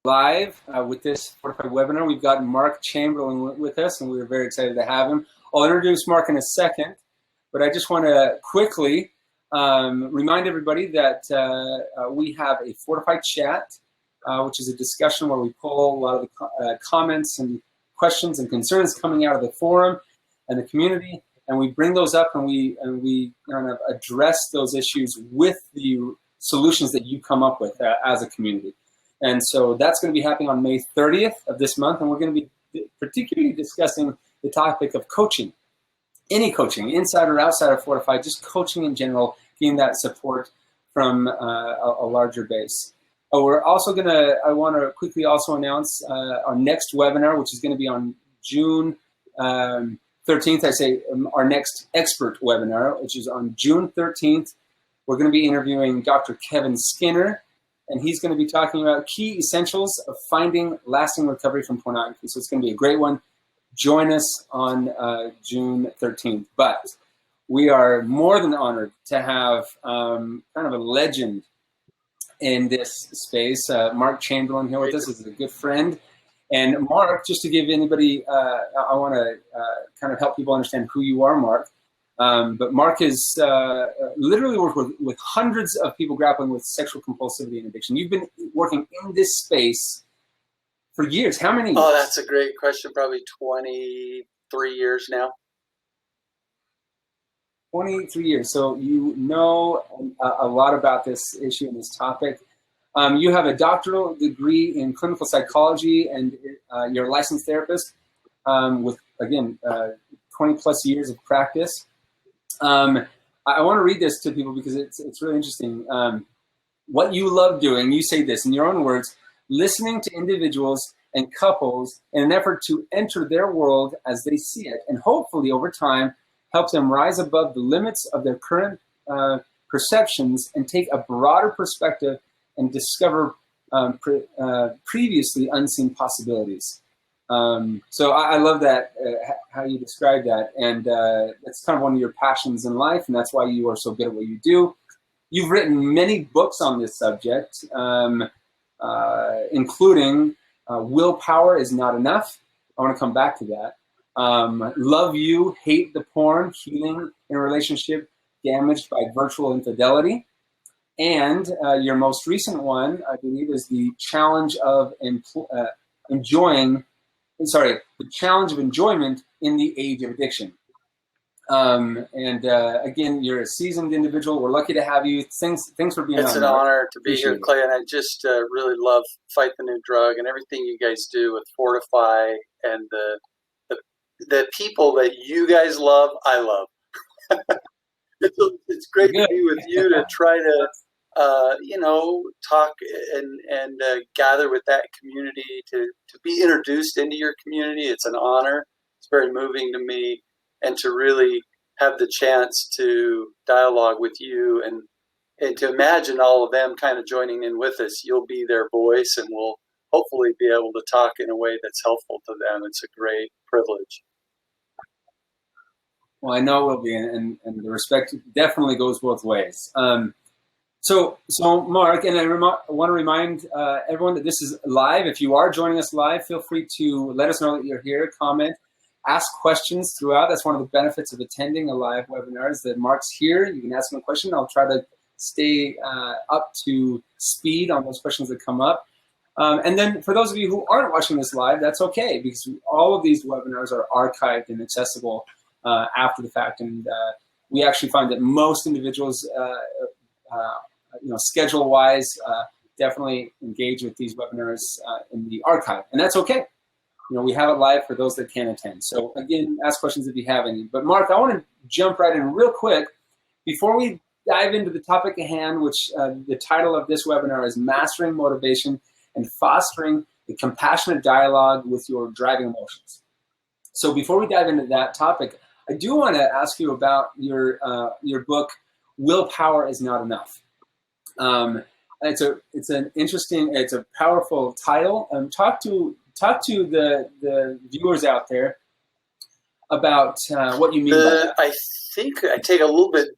live with this Fortify webinar. We've got Mark Chamberlain with us, and we're very excited to have him. I'll introduce Mark in a second, but I just want to quickly remind everybody that we have a Fortify chat, which is a discussion where we pull a lot of the comments and questions and concerns coming out of the forum and the community, and we bring those up and we kind of address those issues with the solutions that you come up with as a community. And so that's going to be happening on May 30th of this month, and we're going to be particularly discussing the topic of coaching. Any coaching, inside or outside of Fortify, just coaching in general, getting that support from a larger base. We're also going to, I want to quickly also announce our next webinar, which is going to be on June 13th. I say our next expert webinar, which is on June 13th. We're going to be interviewing Dr. Kevin Skinner, and he's going to be talking about key essentials of finding lasting recovery from pornography. So it's going to be a great one. Join us on June 13th. But we are more than honored to have kind of a legend in this space. Mark Chamberlain here with us is a good friend. And Mark, just to give anybody, I want to kind of help people understand who you are, Mark. But Mark has literally worked with hundreds of people grappling with sexual compulsivity and addiction. You've been working in this space for years. How many years? Oh, that's a great question. Probably 23 years now. 23 years. So you know a lot about this issue and this topic. You have a doctoral degree in clinical psychology, and you're a licensed therapist with, again, 20 plus years of practice. I want to read this to people because it's really interesting. What you love doing, you say this in your own words, listening to individuals and couples in an effort to enter their world as they see it, and hopefully over time help them rise above the limits of their current perceptions and take a broader perspective and discover previously unseen possibilities. So I love that, how you describe that. And that's kind of one of your passions in life, and that's why you are so good at what you do. You've written many books on this subject, including Willpower is Not Enough. I want to come back to that. Love You, Hate the Porn, Healing in a Relationship Damaged by Virtual Infidelity. And your most recent one, I believe, is the challenge of the challenge of enjoyment in the age of addiction. Again, you're a seasoned individual. We're lucky to have you. Thanks for being on. It's an honor to be here, Clay, and I just really love Fight the New Drug and everything you guys do with Fortify and the people that you guys love, I love. It's great to be with you to try to talk and gather with that community, to be introduced into your community. It's an honor. It's very moving to me, and to really have the chance to dialogue with you and to imagine all of them kind of joining in with us. You'll be their voice, and we'll hopefully be able to talk in a way that's helpful to them. It's a great privilege. Well, I know it will be, and the respect definitely goes both ways. So Mark, and I want to remind everyone that this is live. If you are joining us live, feel free to let us know that you're here, comment, ask questions throughout. That's one of the benefits of attending a live webinar, is that Mark's here. You can ask him a question. I'll try to stay up to speed on those questions that come up. And then for those of you who aren't watching this live, that's okay, because all of these webinars are archived and accessible after the fact. And we actually find that most individuals, schedule-wise, definitely engage with these webinars in the archive, and that's okay. We have it live for those that can't attend. So again, ask questions if you have any. But Mark, I want to jump right in real quick before we dive into the topic at hand, which the title of this webinar is Mastering Motivation and Fostering the Compassionate Dialogue with Your Driving Emotions. So before we dive into that topic, I do want to ask you about your book, Willpower is Not Enough. It's a powerful title. Talk to the viewers out there about what you mean by that. I think I take a little bit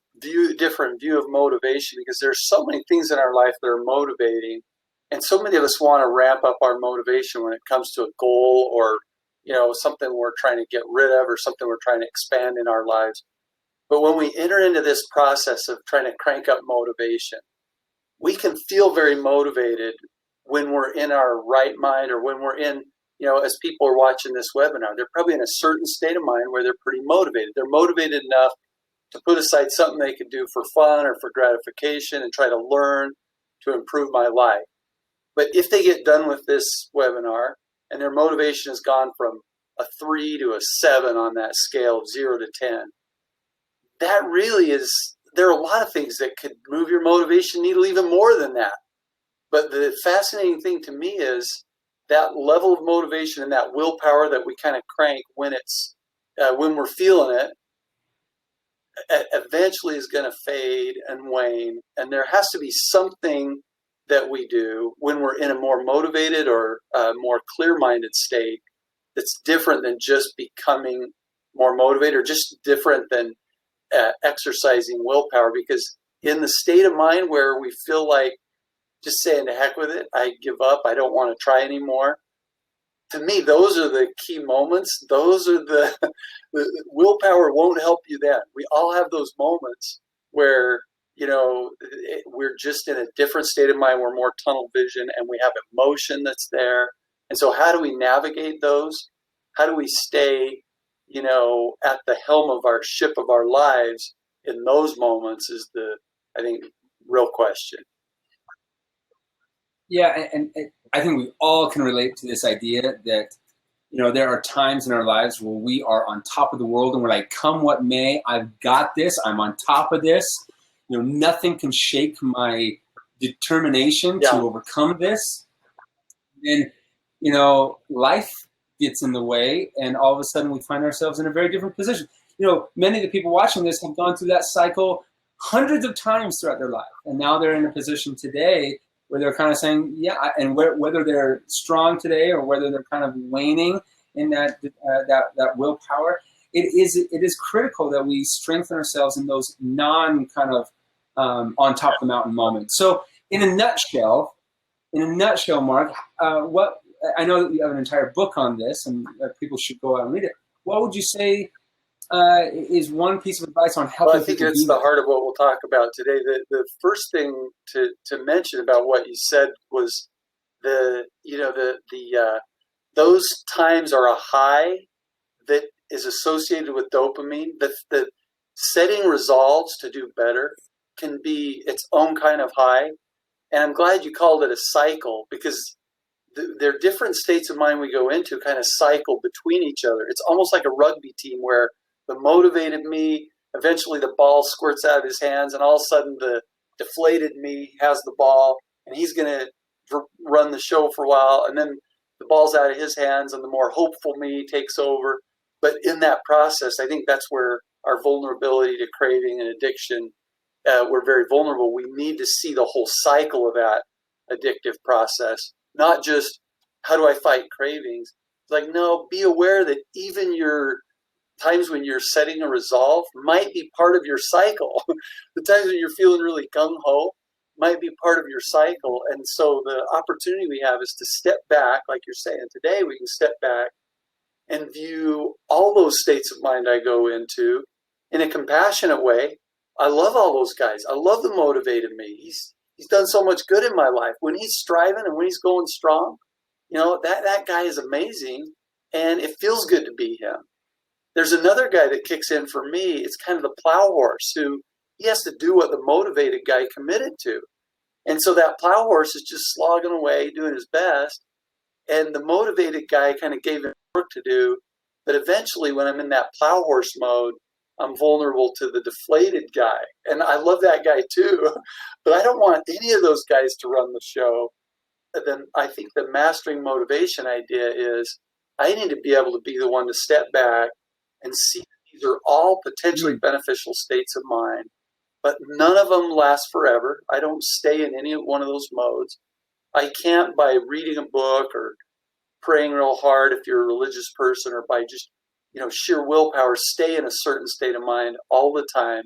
different view of motivation, because there's so many things in our life that are motivating, And so many of us want to ramp up our motivation when it comes to a goal or, something we're trying to get rid of or something we're trying to expand in our lives. But when we enter into this process of trying to crank up motivation, we can feel very motivated when we're in our right mind, or when we're in, as people are watching this webinar, they're probably in a certain state of mind where they're pretty motivated. They're motivated enough to put aside something they can do for fun or for gratification and try to learn to improve my life. But if they get done with this webinar and their motivation has gone from a 3 to a 7 on that scale of 0 to 10, that really is, there are a lot of things that could move your motivation needle even more than that. But the fascinating thing to me is that level of motivation and that willpower that we kind of crank when we're feeling it, eventually is going to fade and wane. And there has to be something that we do when we're in a more motivated or more clear-minded state that's different than just becoming more motivated, or just different than exercising willpower. Because in the state of mind where we feel like just saying to heck with it, I give up, I don't want to try anymore, to me, those are the key moments. Those are the willpower won't help you then. We all have those moments where, we're just in a different state of mind. We're more tunnel vision and we have emotion that's there. And so how do we navigate those? How do we stay, at the helm of our ship of our lives in those moments is I think, real question. Yeah, and I think we all can relate to this idea that, there are times in our lives where we are on top of the world and we're like, come what may, I've got this, I'm on top of this. Nothing can shake my determination to overcome this. And, life gets in the way, and all of a sudden we find ourselves in a very different position. Many of the people watching this have gone through that cycle hundreds of times throughout their life. And now they're in a position today where they're kind of saying, yeah, and whether they're strong today or whether they're kind of waning in that willpower, it is critical that we strengthen ourselves in those non kind of on top of the mountain moments. So in a nutshell, Mark, what I know that you have an entire book on this, and people should go out and read it. What would you say is one piece of advice on helping? Well, I think it's the heart of what we'll talk about today. The first thing to mention about what you said was those times are a high that is associated with dopamine. The setting resolves to do better can be its own kind of high. And I'm glad you called it a cycle, because there are different states of mind we go into kind of cycle between each other. It's almost like a rugby team where the motivated me, eventually the ball squirts out of his hands, and all of a sudden the deflated me has the ball, and he's going to run the show for a while, and then the ball's out of his hands, and the more hopeful me takes over. But in that process, I think that's where our vulnerability to craving and addiction, we're very vulnerable. We need to see the whole cycle of that addictive process, not just how do I fight cravings. Like, no, be aware that even your times when you're setting a resolve might be part of your cycle. The times when you're feeling really gung-ho might be part of your cycle. And so the opportunity we have is to step back, like you're saying today, we can step back and view all those states of mind I go into in a compassionate way. I love all those guys. I love the motivated me. He's done so much good in my life. When he's striving and when he's going strong, that guy is amazing, and it feels good to be him. There's another guy that kicks in for me. It's kind of the plow horse, who he has to do what the motivated guy committed to. And so that plow horse is just slogging away, doing his best. And the motivated guy kind of gave him work to do. But eventually, when I'm in that plow horse mode, I'm vulnerable to the deflated guy. And I love that guy too. But I don't want any of those guys to run the show. And then I think the mastering motivation idea is I need to be able to be the one to step back and see these are all potentially beneficial states of mind, but none of them last forever. I don't stay in any one of those modes. I can't, by reading a book or praying real hard if you're a religious person, or by just sheer willpower, stay in a certain state of mind all the time.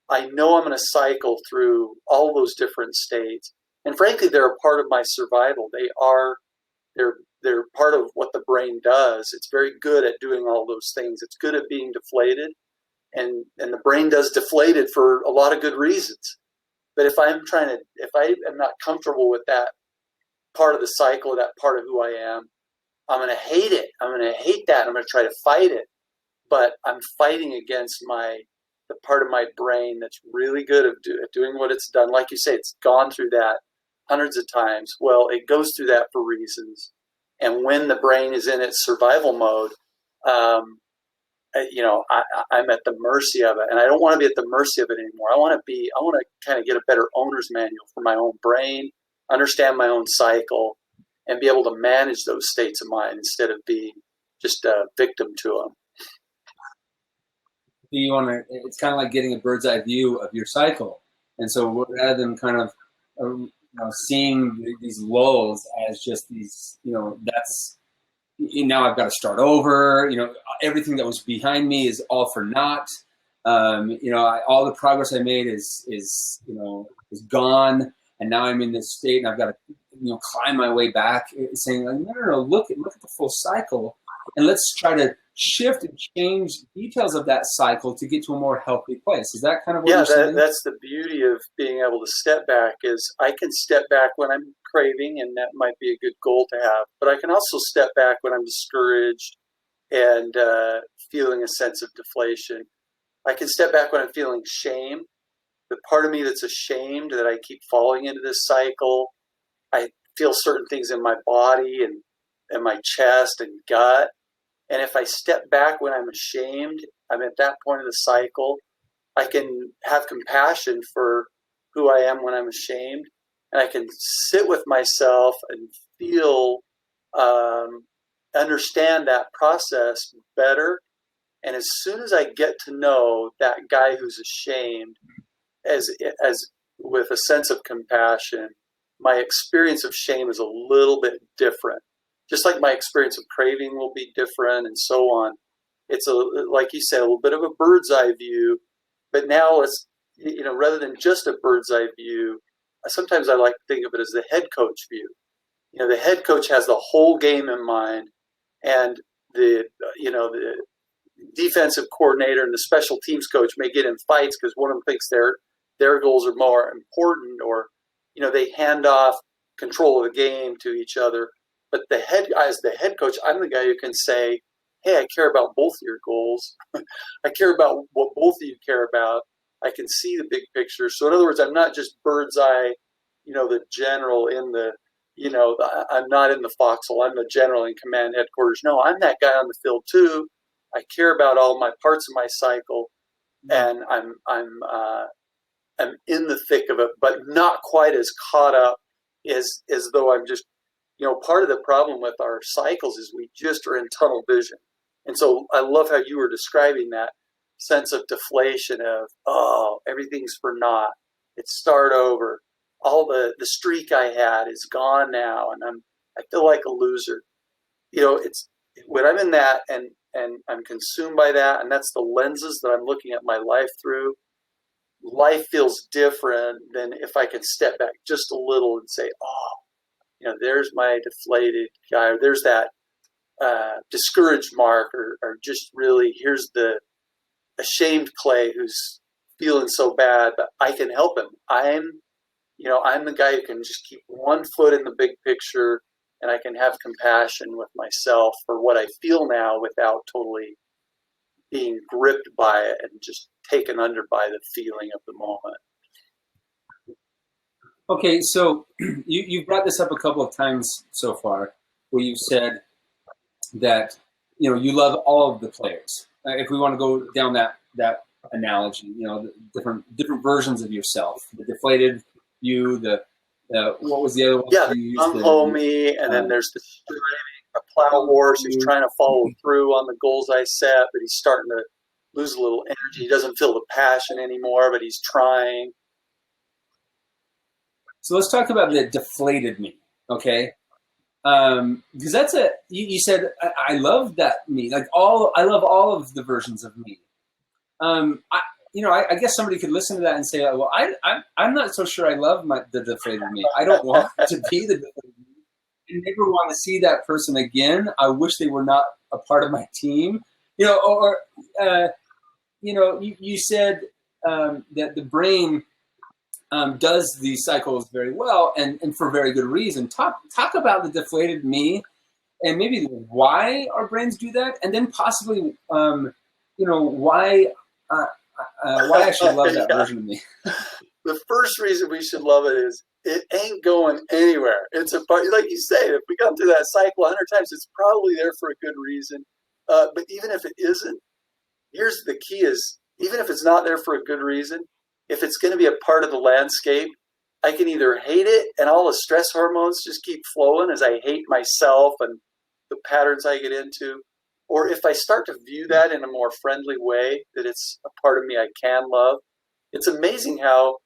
I know I'm going to cycle through all those different states. And frankly, they're a part of my survival. They're part of what the brain does. It's very good at doing all those things. It's good at being deflated, and the brain does deflated for a lot of good reasons. But if I am not comfortable with that part of the cycle, that part of who I am, I'm going to hate it. I'm going to hate that. I'm going to try to fight it. But I'm fighting against the part of my brain that's really good at doing what it's done. Like you say, it's gone through that hundreds of times. Well, it goes through that for reasons. And when the brain is in its survival mode, I'm at the mercy of it, and I don't want to be at the mercy of it anymore. I want to kind of get a better owner's manual for my own brain, understand my own cycle, and be able to manage those states of mind instead of being just a victim to them. It's kind of like getting a bird's eye view of your cycle. And so rather than kind of seeing these lulls as just these, that's, now I've got to start over, everything that was behind me is all for naught. All the progress I made is gone. And now I'm in this state and I've got to, climb my way back, saying, no, look at the full cycle. And let's try to shift and change details of that cycle to get to a more healthy place. Is that kind of what you're saying? Yeah, that's the beauty of being able to step back, is I can step back when I'm craving, and that might be a good goal to have. But I can also step back when I'm discouraged and feeling a sense of deflation. I can step back when I'm feeling shame. The part of me that's ashamed that I keep falling into this cycle. I feel certain things in my body and my chest and gut. And if I step back when I'm ashamed, I'm at that point of the cycle, I can have compassion for who I am when I'm ashamed. And I can sit with myself and feel, understand that process better. And as soon as I get to know that guy who's ashamed as with a sense of compassion, my experience of shame is a little bit different. Just like my experience of craving will be different and so on. It's like you said, a little bit of a bird's eye view, but now it's, rather than just a bird's eye view, sometimes I like to think of it as the head coach view. The head coach has the whole game in mind, and the defensive coordinator and the special teams coach may get in fights because one of them thinks their goals are more important, or, they hand off control of the game to each other. But as the head coach, I'm the guy who can say, hey, I care about both of your goals. I care about what both of you care about. I can see the big picture. So in other words, I'm not just bird's eye, the general in the, I'm not in the foxhole. I'm the general in command headquarters. No, I'm that guy on the field too. I care about all my parts of my cycle, and I'm in the thick of it, but not quite as caught up as though I'm just, part of the problem with our cycles is we just are in tunnel vision. And so I love how you were describing that sense of deflation of, everything's for naught. It's start over. All the streak I had is gone now, and I feel like a loser. It's when I'm in that and I'm consumed by that, and that's the lenses that I'm looking at my life through. Life feels different than if I can step back just a little and say, there's my deflated guy, or there's that discouraged Mark, or just really, here's the ashamed Clay who's feeling so bad, but I can help him. I'm the guy who can just keep one foot in the big picture, and I can have compassion with myself for what I feel now without totally being gripped by it and just taken under by the feeling of the moment. Okay, so you've brought this up a couple of times so far, where you've said that you love all of the players. If we want to go down that analogy, the different versions of yourself, the deflated you, the what was the other one? Yeah, I'm homey, and then there's a plow horse who's trying to follow through on the goals I set, but he's starting to lose a little energy. He doesn't feel the passion anymore, but he's trying. So let's talk about the deflated me, okay? Because that's you said, I love that me. I love all of the versions of me. I guess somebody could listen to that and say, well, I'm not so sure I love the deflated me. I don't want to be the deflated me. I never want to see that person again. I wish they were not a part of my team. You said that the brain does these cycles very well and for very good reason. Talk about the deflated me and maybe why our brains do that, and then possibly why I should love that version of me. The first reason we should love it is it ain't going anywhere. It's a part, like you say, if we come through that cycle 100 times, it's probably there for a good reason. But even if it isn't, here's the key is, even if it's not there for a good reason, if it's going to be a part of the landscape, I can either hate it and all the stress hormones just keep flowing as I hate myself and the patterns I get into, or if I start to view that in a more friendly way, that it's a part of me I can love. It's amazing how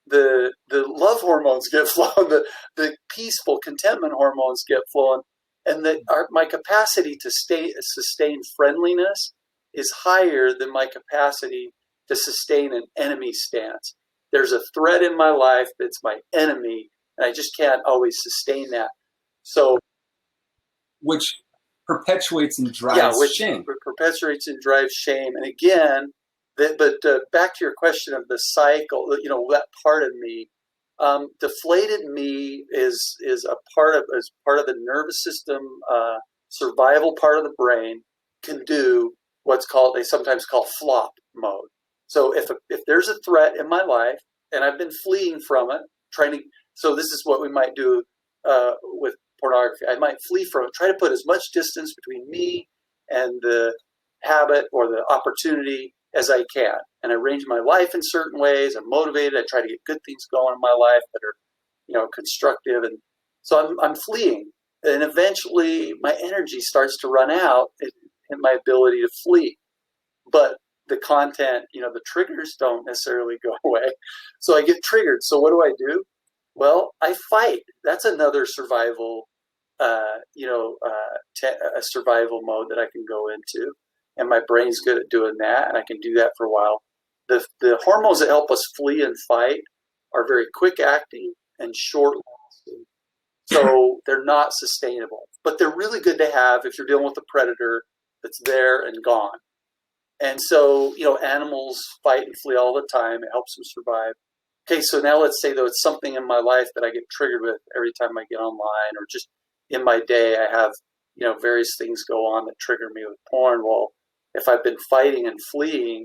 the love hormones get flowing, the peaceful contentment hormones get flowing, and my capacity to sustain friendliness is higher than my capacity to sustain an enemy stance. There's a threat in my life that's my enemy, and I just can't always sustain that. So, which perpetuates and drives shame. Perpetuates and drives shame. And again, back to your question of the cycle, that part of me, deflated me is part of the nervous system, survival part of the brain can do they sometimes call flop mode. So if there's a threat in my life and I've been fleeing from it, so this is what we might do with pornography. I might flee from it, try to put as much distance between me and the habit or the opportunity as I can, and arrange my life in certain ways. I'm motivated. I try to get good things going in my life that are, constructive, and so I'm fleeing, and eventually my energy starts to run out in my ability to flee. But the content, the triggers don't necessarily go away, so I get triggered. So what do? Well, I fight. That's another survival, a survival mode that I can go into. And my brain's good at doing that, and I can do that for a while. The hormones that help us flee and fight are very quick acting and short lasting. So they're not sustainable. But they're really good to have if you're dealing with a predator that's there and gone. And so, animals fight and flee all the time. It helps them survive. Okay, so now let's say, though, it's something in my life that I get triggered with every time I get online, or just in my day I have, various things go on that trigger me with porn. Well, if I've been fighting and fleeing,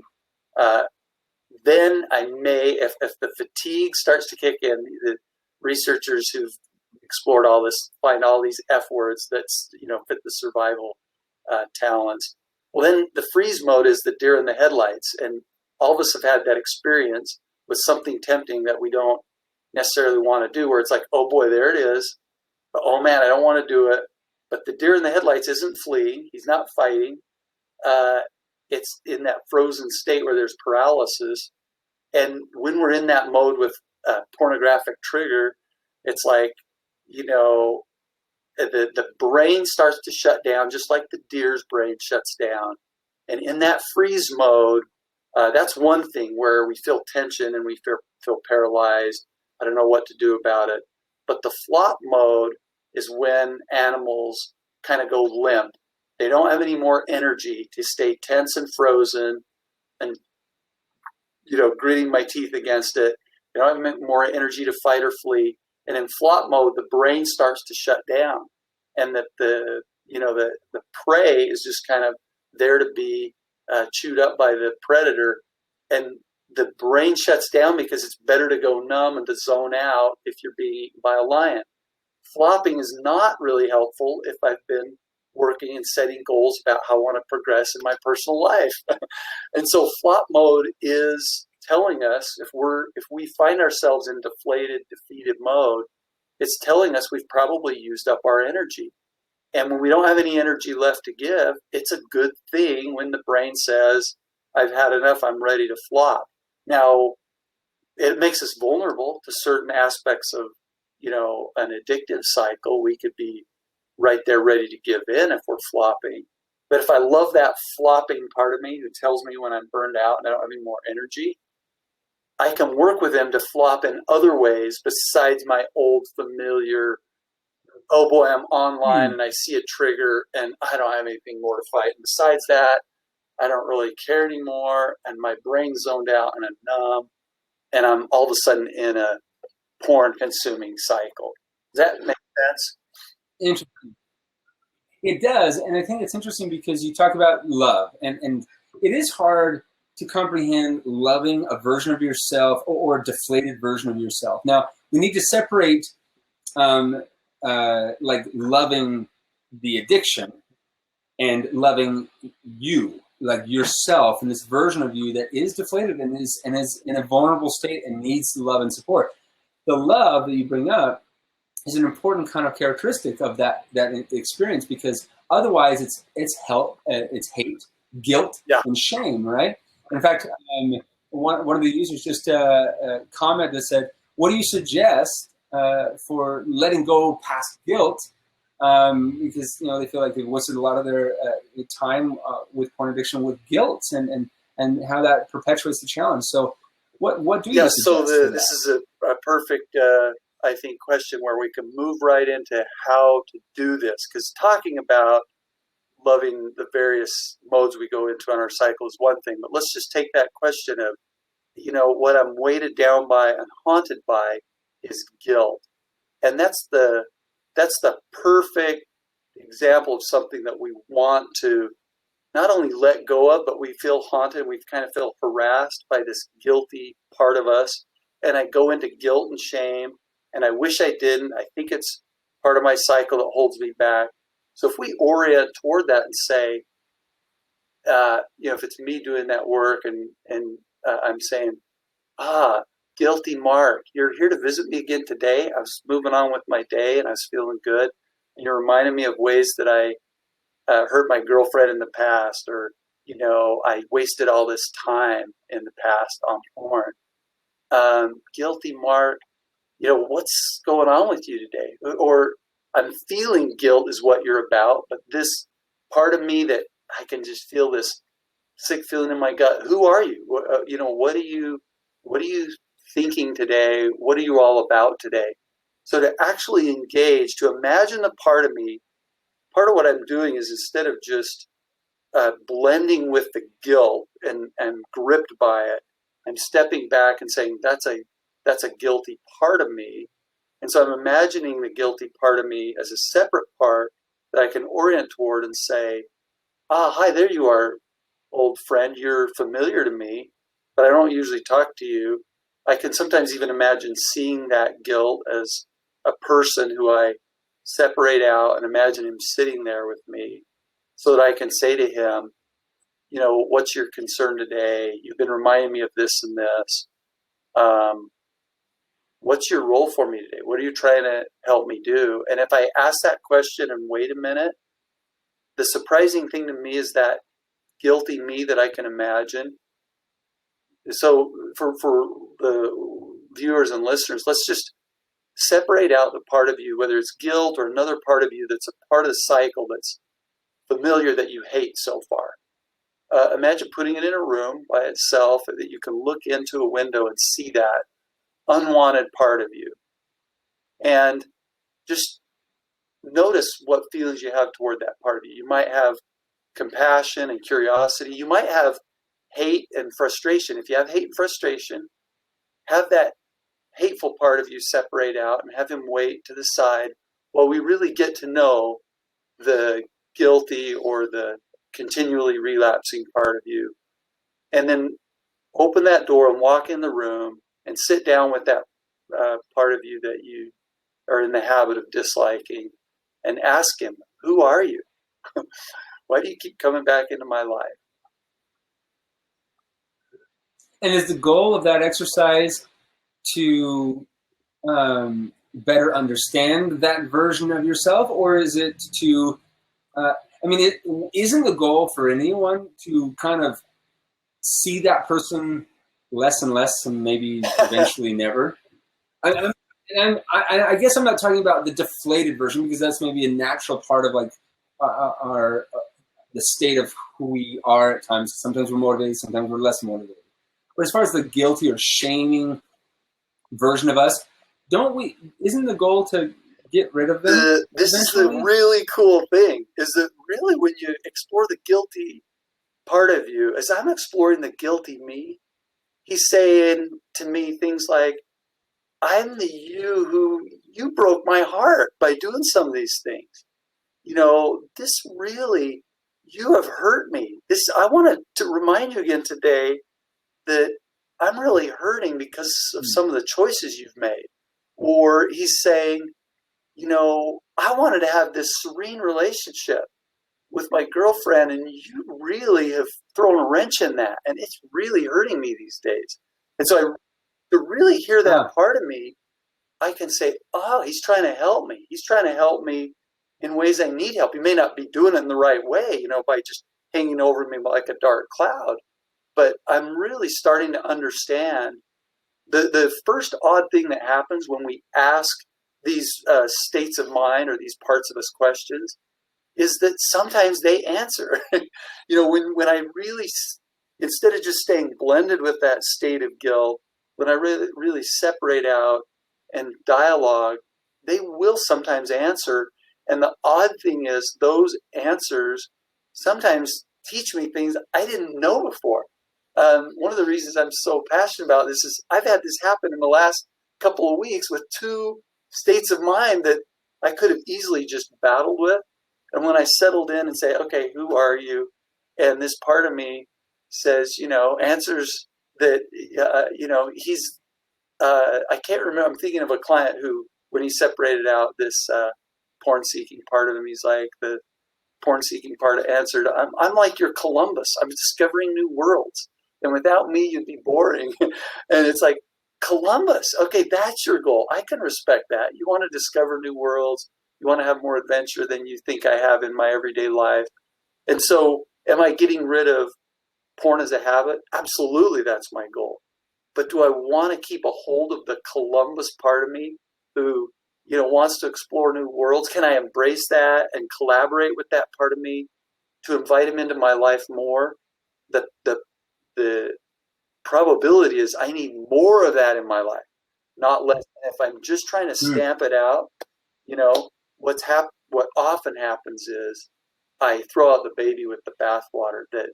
then I may, if the fatigue starts to kick in, the researchers who've explored all this find all these F words that fit the survival talents. Well, then the freeze mode is the deer in the headlights, and all of us have had that experience with something tempting that we don't necessarily want to do, where it's like, oh boy, there it is. But, oh man, I don't want to do it. But the deer in the headlights isn't fleeing. He's not fighting. It's in that frozen state where there's paralysis. And when we're in that mode with a pornographic trigger, it's like, the brain starts to shut down, just like the deer's brain shuts down. And in that freeze mode, that's one thing where we feel tension and we feel paralyzed. I don't know what to do about it. But the flop mode is when animals kind of go limp. They don't have any more energy to stay tense and frozen and, gritting my teeth against it. They don't have more energy to fight or flee. And in flop mode, the brain starts to shut down, and that the prey is just kind of there to be chewed up by the predator. And the brain shuts down because it's better to go numb and to zone out if you're being eaten by a lion. Flopping is not really helpful if I've been working and setting goals about how I want to progress in my personal life. And so flop mode is telling us, if we find ourselves in deflated, defeated mode, it's telling us we've probably used up our energy. And when we don't have any energy left to give, it's a good thing when the brain says, I've had enough, I'm ready to flop. Now, it makes us vulnerable to certain aspects of, an addictive cycle. We could be right there ready to give in if we're flopping. But if I love that flopping part of me who tells me when I'm burned out and I don't have any more energy, I can work with them to flop in other ways besides my old familiar, oh boy, I'm online and I see a trigger and I don't have anything more to fight. And besides that, I don't really care anymore, and my brain's zoned out and I'm numb, and I'm all of a sudden in a porn consuming cycle. Does that make sense? Interesting. It does, and I think it's interesting because you talk about love, and it is hard to comprehend loving a version of yourself or a deflated version of yourself. Now, we need to separate like loving the addiction and loving you, like yourself, and this version of you that is deflated and is in a vulnerable state and needs love and support. The love that you bring up is an important kind of characteristic of that experience, because otherwise it's hate, guilt, and shame, right? And in fact, one of the users just commented that said, "What do you suggest for letting go past guilt?" Because they feel like they've wasted a lot of their time with porn addiction with guilt, and how that perpetuates the challenge. So, what do you suggest? So this is a perfect. I think, question where we can move right into how to do this. Because talking about loving the various modes we go into on our cycle is one thing, but let's just take that question of, what I'm weighted down by and haunted by is guilt. And that's the perfect example of something that we want to not only let go of, but we feel haunted. We kind of feel harassed by this guilty part of us. And I go into guilt and shame. And I wish I didn't. I think it's part of my cycle that holds me back. So if we orient toward that and say, if it's me doing that work and I'm saying, guilty Mark, you're here to visit me again today. I was moving on with my day and I was feeling good. And you're reminding me of ways that I hurt my girlfriend in the past, or, I wasted all this time in the past on porn. Guilty Mark, what's going on with you today? Or I'm feeling guilt is what you're about, but this part of me that I can just feel this sick feeling in my gut. Who are you? What are you thinking today? What are you all about today? So to actually engage, to imagine the part of me, part of what I'm doing is, instead of just blending with the guilt and gripped by it, I'm stepping back and saying, that's a guilty part of me. And so I'm imagining the guilty part of me as a separate part that I can orient toward and say, hi, there you are, old friend. You're familiar to me, but I don't usually talk to you. I can sometimes even imagine seeing that guilt as a person who I separate out, and imagine him sitting there with me so that I can say to him, what's your concern today? You've been reminding me of this and this. What's your role for me today? What are you trying to help me do? And if I ask that question and wait a minute, the surprising thing to me is that guilty me that I can imagine. So for the viewers and listeners, let's just separate out the part of you, whether it's guilt or another part of you that's a part of the cycle that's familiar that you hate so far. Imagine putting it in a room by itself that you can look into a window and see that unwanted part of you. And just notice what feelings you have toward that part of you. You might have compassion and curiosity. You might have hate and frustration. If you have hate and frustration, have that hateful part of you separate out and have him wait to the side while we really get to know the guilty or the continually relapsing part of you. And then open that door and walk in the room and sit down with that part of you that you are in the habit of disliking, and ask him, who are you? Why do you keep coming back into my life? And is the goal of that exercise to better understand that version of yourself, or is it to, isn't the goal for anyone to kind of see that person less and less, and maybe eventually never? I guess I'm not talking about the deflated version, because that's maybe a natural part of like our the state of who we are at times. Sometimes we're motivated, sometimes we're less motivated. But as far as the guilty or shaming version of us, isn't the goal to get rid of them? This is the really cool thing, is that really when you explore the guilty part of you, as I'm exploring the guilty me, he's saying to me things like, I'm the you who you broke my heart by doing some of these things. This really, you have hurt me. I wanted to remind you again today that I'm really hurting because of some of the choices you've made. Or he's saying, I wanted to have this serene relationship with my girlfriend, and you really have thrown a wrench in that, and it's really hurting me these days. And so to really hear that part of me, I can say, oh, he's trying to help me. He's trying to help me in ways I need help. He may not be doing it in the right way, by just hanging over me like a dark cloud. But I'm really starting to understand the first odd thing that happens when we ask these states of mind or these parts of us questions is that sometimes they answer. When I really, instead of just staying blended with that state of guilt, when I really separate out and dialogue, they will sometimes answer. And the odd thing is those answers sometimes teach me things I didn't know before. One of the reasons I'm so passionate about this is I've had this happen in the last couple of weeks with two states of mind that I could have easily just battled with. And when I settled in and say, okay, who are you? And this part of me says, answers that, he's, I can't remember. I'm thinking of a client who, when he separated out this porn-seeking part of him, he's like, the porn-seeking part answered, I'm like your Columbus. I'm discovering new worlds. And without me, you'd be boring. And it's like, Columbus, okay, that's your goal. I can respect that. You want to discover new worlds. You want to have more adventure than you think I have in my everyday life. And so am I getting rid of porn as a habit? Absolutely, that's my goal. But do I want to keep a hold of the Columbus part of me who, wants to explore new worlds? Can I embrace that and collaborate with that part of me to invite him into my life more? The probability is I need more of that in my life, not less. If I'm just trying to stamp it out, what often happens is I throw out the baby with the bathwater. That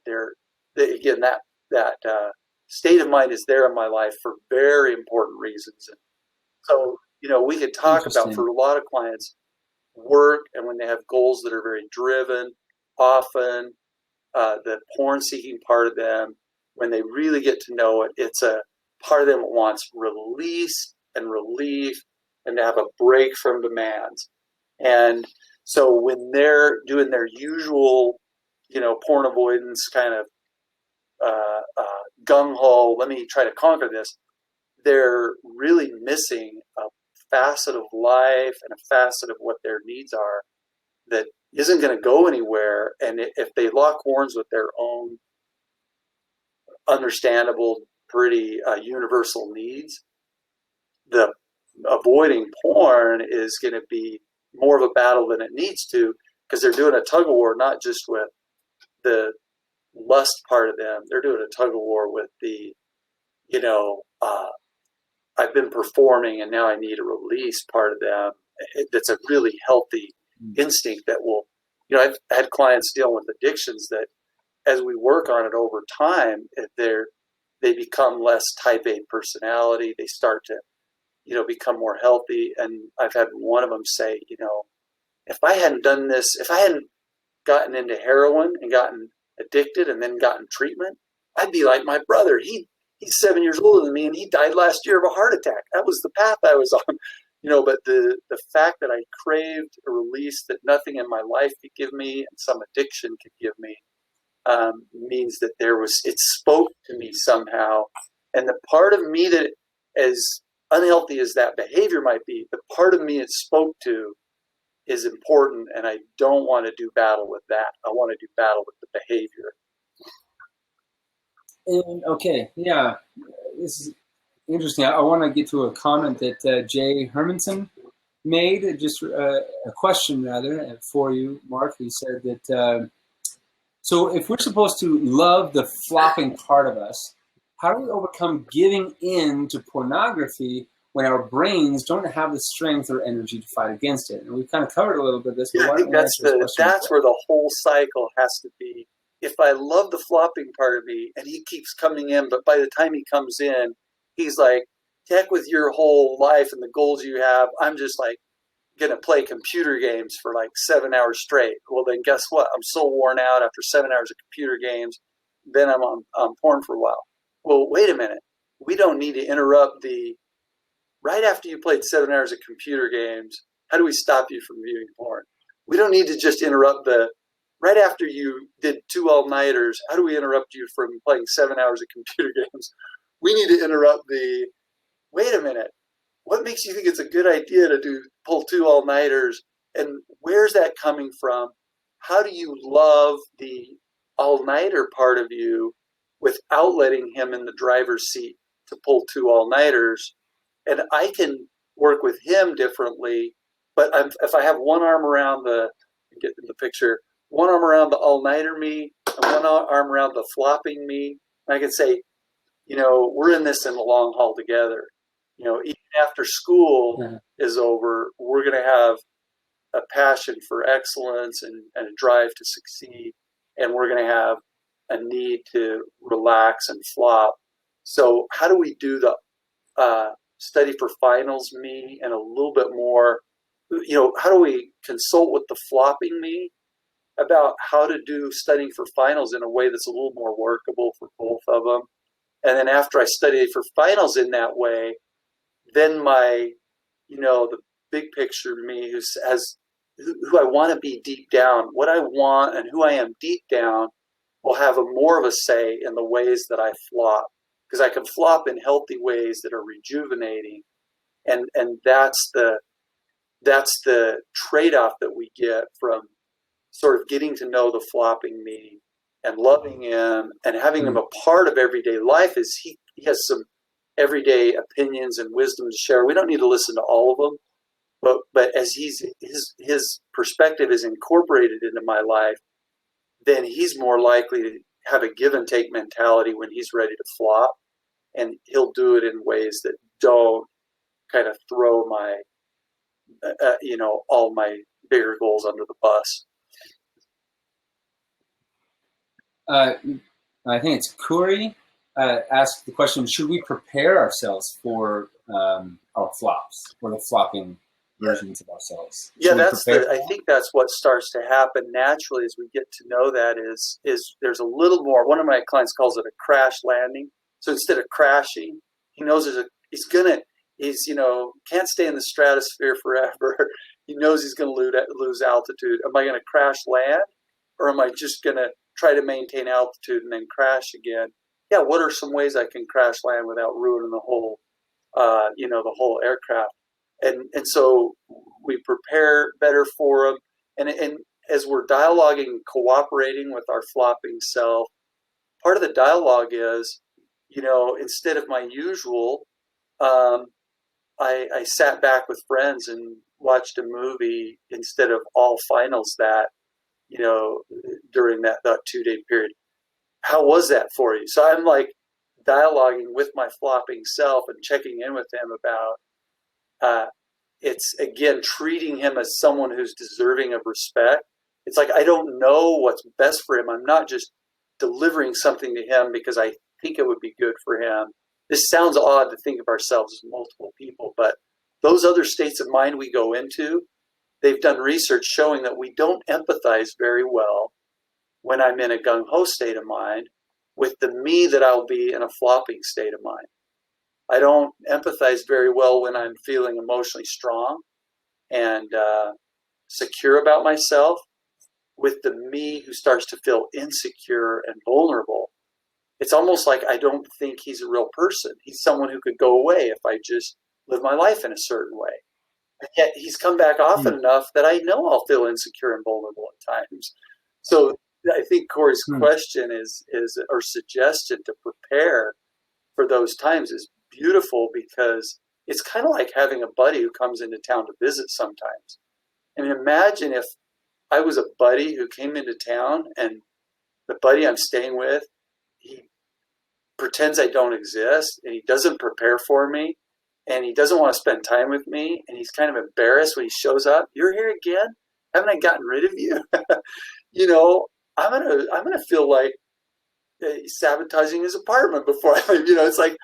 state of mind is there in my life for very important reasons. And so, we could talk about, for a lot of clients, work, and when they have goals that are very driven, often the porn-seeking part of them, when they really get to know it, it's a part of them that wants release and relief and to have a break from demands. And so when they're doing their usual, porn avoidance kind of gung-ho, let me try to conquer this, they're really missing a facet of life and a facet of what their needs are that isn't going to go anywhere. And if they lock horns with their own understandable, pretty universal needs, the avoiding porn is going to be more of a battle than it needs to, because they're doing a tug of war, not just with the lust part of them. They're doing a tug of war with the, I've been performing and now I need a release part of them. That's a really healthy instinct that will, I've had clients dealing with addictions that as we work on it over time, they become less type A personality. They start to, become more healthy. And I've had one of them say, if I hadn't done this, if I hadn't gotten into heroin and gotten addicted and then gotten treatment, I'd be like my brother. He's 7 years older than me, and he died last year of a heart attack. That was the path I was on. But the fact that I craved a release that nothing in my life could give me and some addiction could give me means that it spoke to me somehow. And the part of me that, as unhealthy as that behavior might be, the part of me it spoke to is important, and I don't want to do battle with that. I want to do battle with the behavior. And okay, yeah, this is interesting. I want to get to a comment that Jay Hermanson made, just a question rather for you, Mark. He said that So if we're supposed to love the flopping part of us, how do we overcome giving in to pornography when our brains don't have the strength or energy to fight against it? And we've kind of covered a little bit of this. But Yeah, I think that's where the whole cycle has to be. If I love the flopping part of me and he keeps coming in, but by the time he comes in, he's like, heck with your whole life and the goals you have. I'm just like going to play computer games for like 7 hours straight. Well, then guess what? I'm so worn out after 7 hours of computer games. Then I'm on porn for a while. Well, wait a minute. We don't need to interrupt right after you played 7 hours of computer games. How do we stop you from viewing porn? We don't need to just interrupt right after you did 2 all-nighters. How do we interrupt you from playing 7 hours of computer games? We need to interrupt wait a minute. What makes you think it's a good idea to pull 2 all-nighters? And where's that coming from? How do you love the all-nighter part of you without letting him in the driver's seat to pull 2 all-nighters? And I can work with him differently, but if I have one arm around get in the picture, one arm around the all-nighter me and one arm around the flopping me, and I can say, we're in this in the long haul together. Even after school is over, we're going to have a passion for excellence and a drive to succeed, and we're going to have a need to relax and flop. So how do we do the study for finals me and a little bit more, how do we consult with the flopping me about how to do studying for finals in a way that's a little more workable for both of them? And then after I study for finals in that way, then my, the big picture me who I want to be deep down, what I want and who I am deep down will have more of a say in the ways that I flop, because I can flop in healthy ways that are rejuvenating. And that's the trade-off that we get from sort of getting to know the flopping me and loving him and having him a part of everyday life. Is he has some everyday opinions and wisdom to share. We don't need to listen to all of them, but as his perspective is incorporated into my life, then he's more likely to have a give and take mentality when he's ready to flop, and he'll do it in ways that don't kind of throw my all my bigger goals under the bus. I think it's Kuri asked the question: should we prepare ourselves for our flops or the flopping versions of ourselves? I think that's what starts to happen naturally as we get to know that is there's a little more. One of my clients calls it a crash landing. So instead of crashing, he knows he's can't stay in the stratosphere forever. He knows he's going to lose altitude. Am I going to crash land, or am I just going to try to maintain altitude and then crash again? Yeah, what are some ways I can crash land without ruining the whole, the whole aircraft? And so we prepare better for them. And as we're dialoguing, cooperating with our flopping self, part of the dialogue is, instead of my usual, I sat back with friends and watched a movie instead of all finals during that 2-day period. How was that for you? So I'm like dialoguing with my flopping self and checking in with him about it's again treating him as someone who's deserving of respect. It's like I don't know what's best for him. I'm not just delivering something to him because I think it would be good for him. This sounds odd to think of ourselves as multiple people, but those other states of mind we go into, they've done research showing that we don't empathize very well when I'm in a gung-ho state of mind with the me that I'll be in a flopping state of mind. I don't empathize very well when I'm feeling emotionally strong and secure about myself with the me who starts to feel insecure and vulnerable. It's almost like I don't think he's a real person. He's someone who could go away if I just live my life in a certain way. And yet he's come back often enough that I know I'll feel insecure and vulnerable at times. So I think Corey's question is or suggestion to prepare for those times is beautiful, because it's kind of like having a buddy who comes into town to visit sometimes. I mean, imagine if I was a buddy who came into town and the buddy I'm staying with, he pretends I don't exist, and he doesn't prepare for me, and he doesn't want to spend time with me, and he's kind of embarrassed when he shows up. You're here again? Haven't I gotten rid of you? I'm gonna feel like he's sabotaging his apartment before I leave. It's like,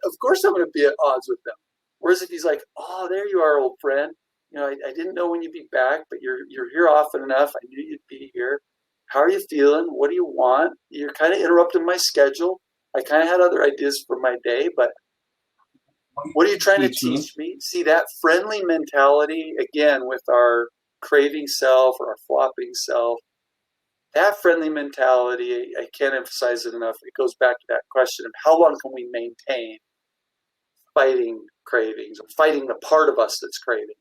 of course I'm gonna be at odds with them. Whereas if he's like, oh, there you are, old friend. I didn't know when you'd be back, but you're here often enough. I knew you'd be here. How are you feeling? What do you want? You're kind of interrupting my schedule. I kind of had other ideas for my day, but what are you trying to teach me? See, that friendly mentality, again, with our craving self or our flopping self, that friendly mentality, I can't emphasize it enough. It goes back to that question of how long can we maintain fighting cravings or fighting the part of us that's craving?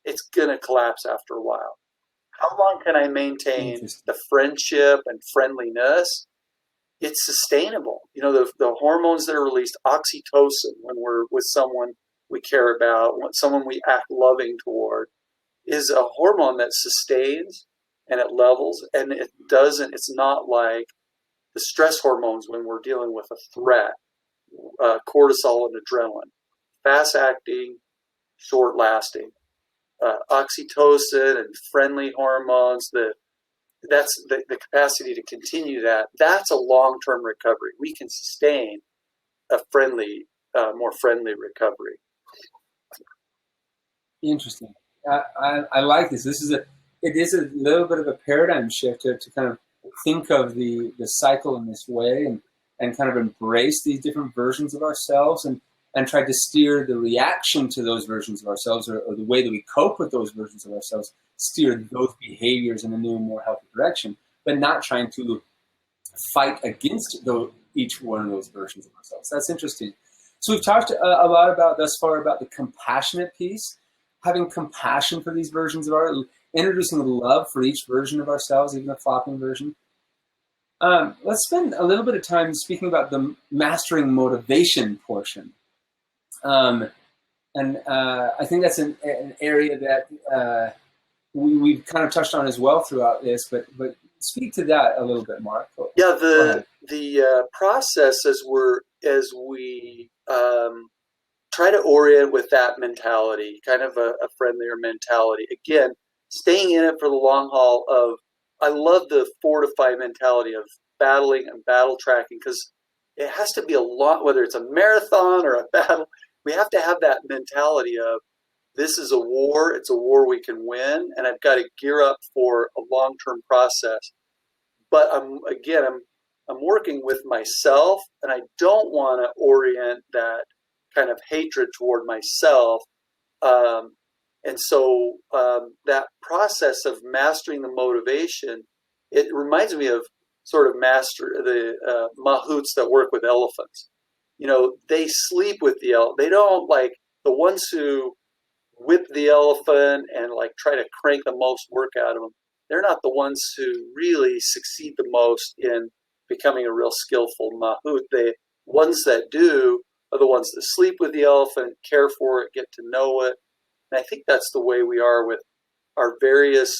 It's going to collapse after a while. How long can I maintain the friendship and friendliness? It's sustainable. The hormones that are released, oxytocin, when we're with someone we care about, someone we act loving toward, is a hormone that sustains and it levels, and it's not like the stress hormones when we're dealing with a threat, cortisol and adrenaline, fast acting, short lasting. Oxytocin and friendly hormones, that's the capacity to continue that. That's a long-term recovery. We can sustain a more friendly recovery. Interesting. I like this. It is a little bit of a paradigm shift to kind of think of the cycle in this way and kind of embrace these different versions of ourselves and try to steer the reaction to those versions of ourselves or the way that we cope with those versions of ourselves, steer those behaviors in a new, more healthy direction, but not trying to fight against each one of those versions of ourselves. That's interesting. So we've talked a lot thus far about the compassionate piece, having compassion for these versions of introducing love for each version of ourselves, even the flopping version. Let's spend a little bit of time speaking about the mastering motivation portion. I think that's an area that we've kind of touched on as well throughout this, but speak to that a little bit, Mark. Yeah, the process as we try to orient with that mentality, kind of a friendlier mentality. Again, staying in it for the long haul I love the fortify mentality of battling and battle tracking, because it has to be a lot, whether it's a marathon or a battle, we have to have that mentality of this is a war, it's a war we can win, and I've got to gear up for a long-term process. But I'm working with myself, and I don't want to orient that kind of hatred toward myself. And so that process of mastering the motivation, it reminds me of sort of the mahouts that work with elephants. They sleep with the elephant. They don't, like the ones who whip the elephant and like try to crank the most work out of them. They're not the ones who really succeed the most in becoming a real skillful mahout. The ones that do are the ones that sleep with the elephant, care for it, get to know it. And I think that's the way we are with our various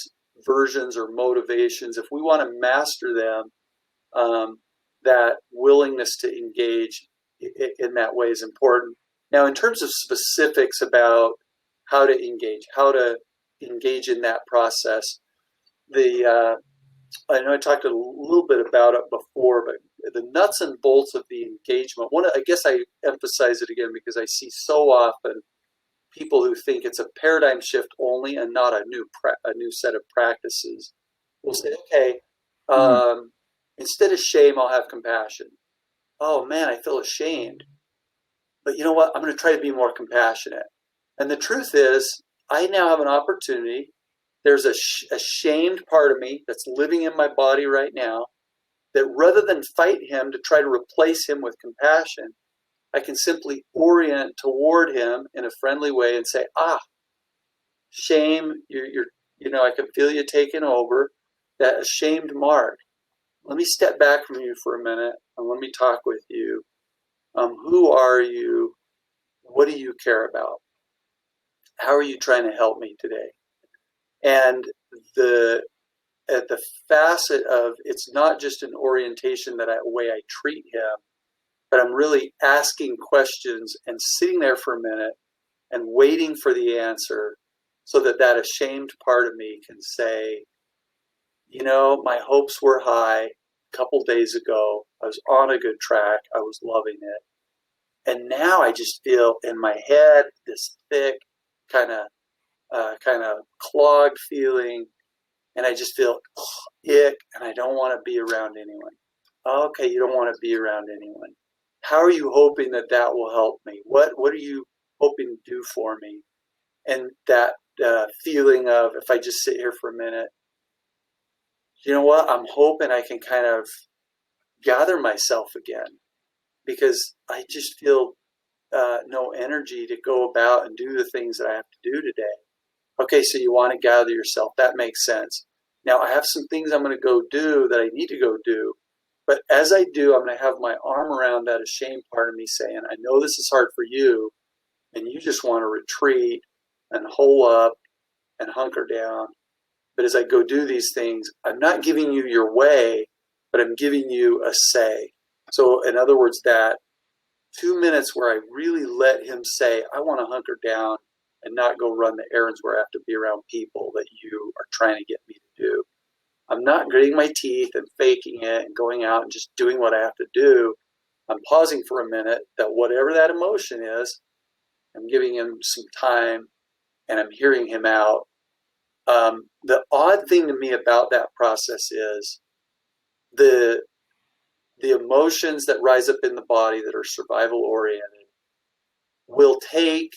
versions or motivations. If we want to master them, that willingness to engage in that way is important. Now, in terms of specifics about how to engage in that process, I know I talked a little bit about it before, but the nuts and bolts of the engagement. I guess I emphasize it again because I see so often people who think it's a paradigm shift only and not a new set of practices. We'll say, okay, instead of shame, I'll have compassion. Oh man, I feel ashamed. But you know what? I'm going to try to be more compassionate. And the truth is, I now have an opportunity. There's a shamed part of me that's living in my body right now, that rather than fight him to try to replace him with compassion, I can simply orient toward him in a friendly way and say, shame, I can feel you taking over. That ashamed Mark. Let me step back from you for a minute and let me talk with you. Who are you? What do you care about? How are you trying to help me today? And at the facet of it's not just an orientation that way I treat him, but I'm really asking questions and sitting there for a minute and waiting for the answer so that that ashamed part of me can say, you know, my hopes were high a couple days ago. I was on a good track. I was loving it. And now I just feel in my head this thick kind of clogged feeling, and I just feel ick, and I don't want to be around anyone. Okay, you don't want to be around anyone. How are you hoping that that will help me? What are you hoping to do for me? And that feeling of, if I just sit here for a minute, you know what? I'm hoping I can kind of gather myself again, because I just feel no energy to go about and do the things that I have to do today. Okay, so you want to gather yourself. That makes sense. Now I have some things I'm going to go do that I need to go do. But as I do, I'm going to have my arm around that ashamed part of me saying, I know this is hard for you, and you just want to retreat and hole up and hunker down. But as I go do these things, I'm not giving you your way, but I'm giving you a say. So in other words, that 2 minutes where I really let him say, I want to hunker down and not go run the errands where I have to be around people that you are trying to get me to do. I'm not gritting my teeth and faking it and going out and just doing what I have to do. I'm pausing for a minute, that whatever that emotion is, I'm giving him some time and I'm hearing him out. The odd thing to me about that process is the emotions that rise up in the body that are survival oriented will take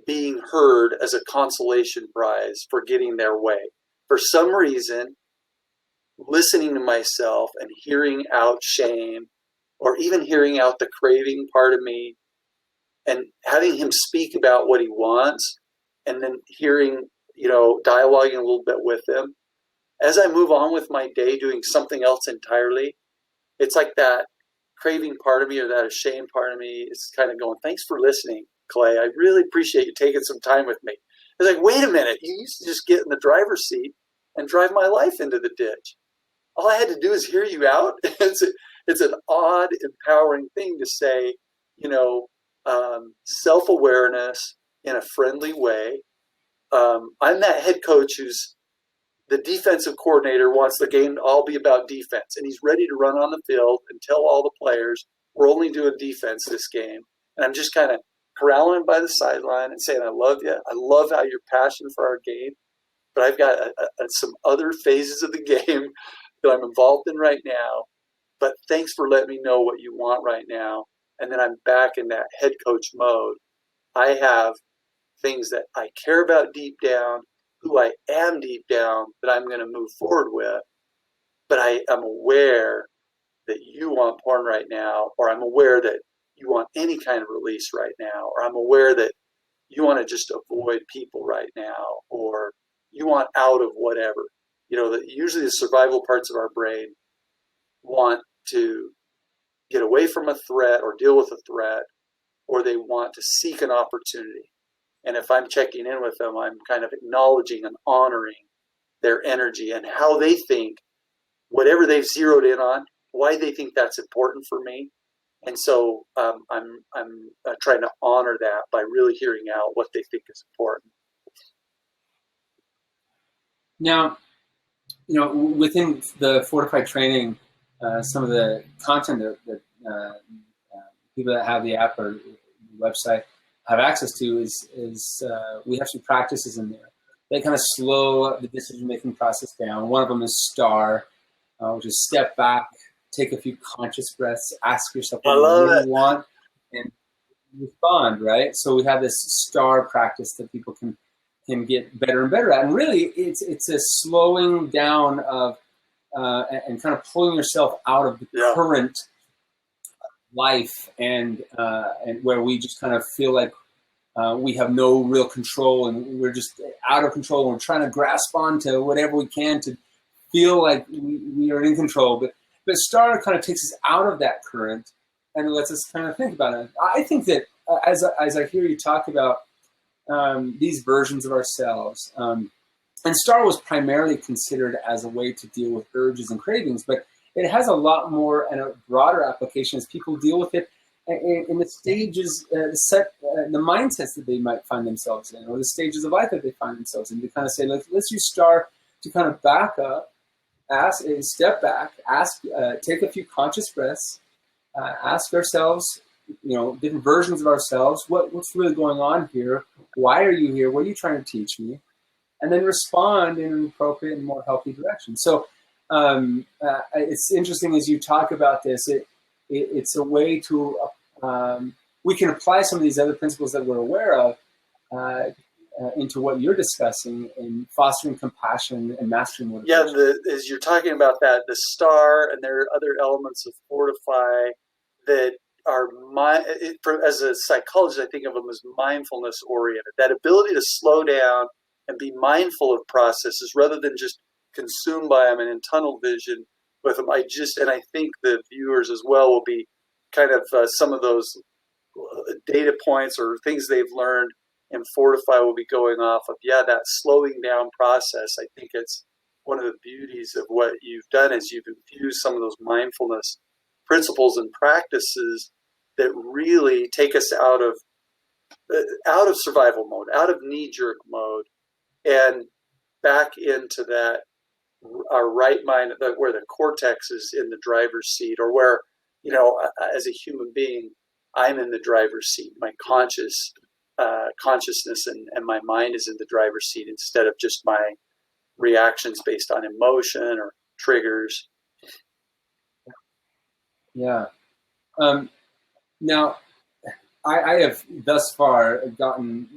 being heard as a consolation prize for getting their way. For some reason, listening to myself and hearing out shame, or even hearing out the craving part of me, and having him speak about what he wants, and then hearing, dialoguing a little bit with him, as I move on with my day doing something else entirely, it's like that craving part of me or that ashamed part of me is kind of going, thanks for listening, Clay. I really appreciate you taking some time with me. It's like, wait a minute, you used to just get in the driver's seat and drive my life into the ditch. All I had to do is hear you out. It's an odd, empowering thing to say, self-awareness in a friendly way. I'm that head coach who's the defensive coordinator, wants the game to all be about defense, and he's ready to run on the field and tell all the players, we're only doing defense this game. And I'm just kind of corralling him by the sideline and saying, I love you. I love how you're passionate for our game, but I've got some other phases of the game that I'm involved in right now. But thanks for letting me know what you want right now. And then I'm back in that head coach mode. I have things that I care about deep down, who I am deep down, that I'm going to move forward with. But I am aware that you want porn right now, or I'm aware that you want any kind of release right now, or I'm aware that you want to just avoid people right now, or you want out of whatever. That usually the survival parts of our brain want to get away from a threat or deal with a threat, or they want to seek an opportunity. And if I'm checking in with them, I'm kind of acknowledging and honoring their energy and how they think, whatever they've zeroed in on, why they think that's important for me. And so I'm trying to honor that by really hearing out what they think is important. Now, within the Fortify training, some of the content that people that have the app or the website have access to is we have some practices in there. They kind of slow the decision-making process down. One of them is STAR, which is step back, take a few conscious breaths, ask yourself what you really want, and respond, right? So we have this STAR practice that people can get better and better at. And really, it's a slowing down of and kind of pulling yourself out of the current life and where we just kind of feel like we have no real control and we're just out of control and we're trying to grasp onto whatever we can to feel like we are in control. But STAR kind of takes us out of that current and lets us kind of think about it. I think that as I hear you talk about these versions of ourselves, And STAR was primarily considered as a way to deal with urges and cravings, but it has a lot more and a broader application as people deal with it in the stages, the mindsets that they might find themselves in, or the stages of life that they find themselves in. To kind of say, let's use STAR to kind of back up, step back, take a few conscious breaths, ask ourselves, different versions of ourselves, what's really going on here? Why are you here? What are you trying to teach me? And then respond in an appropriate and more healthy direction. So it's interesting as you talk about this. It's a way to we can apply some of these other principles that we're aware of into what you're discussing in fostering compassion and mastering motivation. Yeah, as you're talking about that, the STAR, and there are other elements of Fortify that are as a psychologist, I think of them as mindfulness oriented. That ability to slow down and be mindful of processes rather than just consumed by them and in tunnel vision with them. I think the viewers as well will be kind of some of those data points or things they've learned in Fortify will be going off of, that slowing down process. I think it's one of the beauties of what you've done is you've infused some of those mindfulness principles and practices that really take us out of survival mode, out of knee-jerk mode, and back into that our right mind, where the cortex is in the driver's seat, or where, as a human being, I'm in the driver's seat. My consciousness and my mind is in the driver's seat instead of just my reactions based on emotion or triggers. Yeah. Now, I have thus far gotten,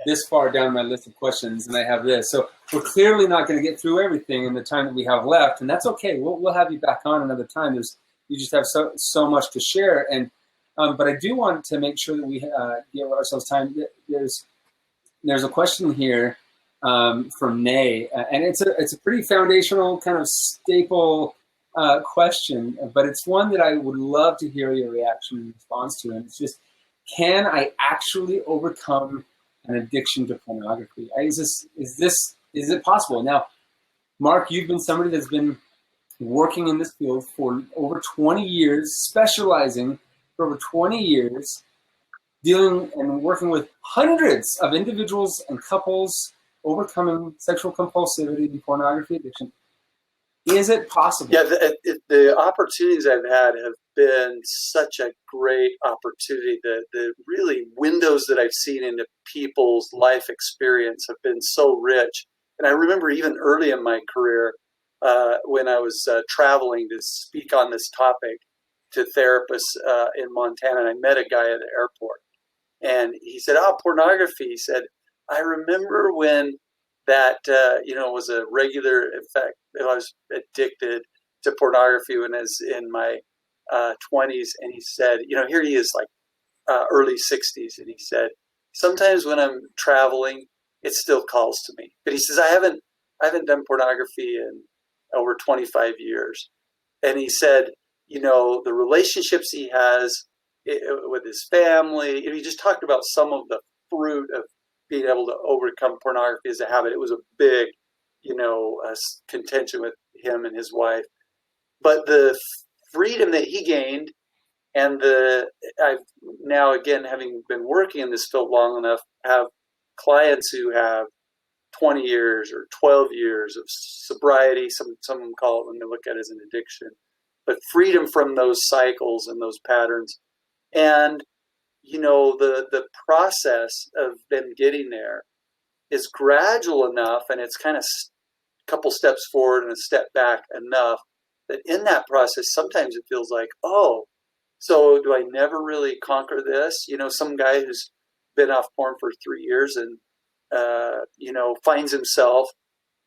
this far down my list of questions, and I have this. So we're clearly not going to get through everything in the time that we have left, and that's okay. We'll have you back on another time. You just have so much to share, and but I do want to make sure that we give ourselves time. There's a question here from Nay, and it's a pretty foundational kind of staple question, but it's one that I would love to hear your reaction and response to, and it's just, can I actually overcome an addiction to pornography? Is it possible? Now, Mark, you've been somebody that's been working in this field for over 20 years, specializing for over 20 years, dealing and working with hundreds of individuals and couples overcoming sexual compulsivity and pornography addiction. Is it possible? Yeah, the opportunities I've had have been such a great opportunity. The really windows that I've seen into people's life experience have been so rich. And I remember even early in my career when I was traveling to speak on this topic to therapists in Montana, and I met a guy at the airport. And he said, pornography. He said, I remember when that was a regular effect. I was addicted to pornography when I was in my 20s, and he said, here he is, like early 60s, and he said, sometimes when I'm traveling, it still calls to me. But he says, I haven't done pornography in over 25 years, and he said, the relationships he has with his family. He just talked about some of the fruit of being able to overcome pornography as a habit. It was a big, contention with him and his wife. But the freedom that he gained, and I've now, again, having been working in this field long enough, have clients who have 20 years or 12 years of sobriety. Some of them call it, when they look at it, as an addiction. But freedom from those cycles and those patterns. And the process of them getting there is gradual enough, and it's kind of a couple steps forward and a step back enough, that in that process, sometimes it feels like, so do I never really conquer this? Some guy who's been off porn for 3 years and, finds himself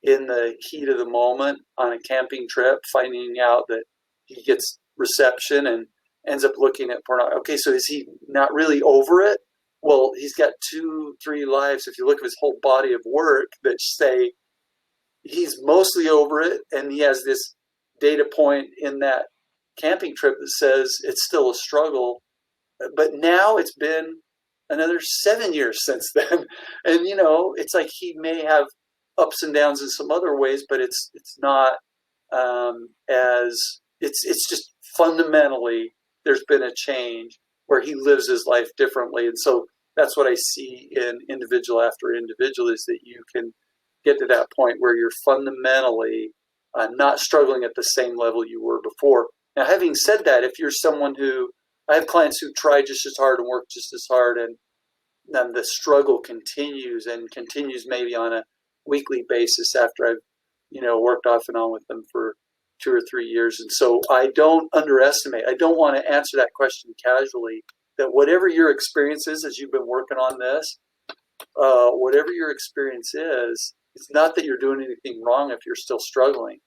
in the heat of the moment on a camping trip, finding out that he gets reception and ends up looking at porn. Okay, so is he not really over it? Well, he's got 2-3 lives. If you look at his whole body of work that say he's mostly over it, and he has this data point in that camping trip that says it's still a struggle. But now it's been another 7 years since then. And, it's like he may have ups and downs in some other ways, but it's not as it's just fundamentally there's been a change where he lives his life differently. And so that's what I see in individual after individual, is that you can get to that point where you're fundamentally not struggling at the same level you were before. Now, having said that, if you're someone who, I have clients who try just as hard and work just as hard, and then the struggle continues and continues maybe on a weekly basis after I've, worked off and on with them for 2 or 3 years. And so I don't underestimate, I don't want to answer that question casually, that whatever your experience is as you've been working on this, whatever your experience is, it's not that you're doing anything wrong if you're still struggling.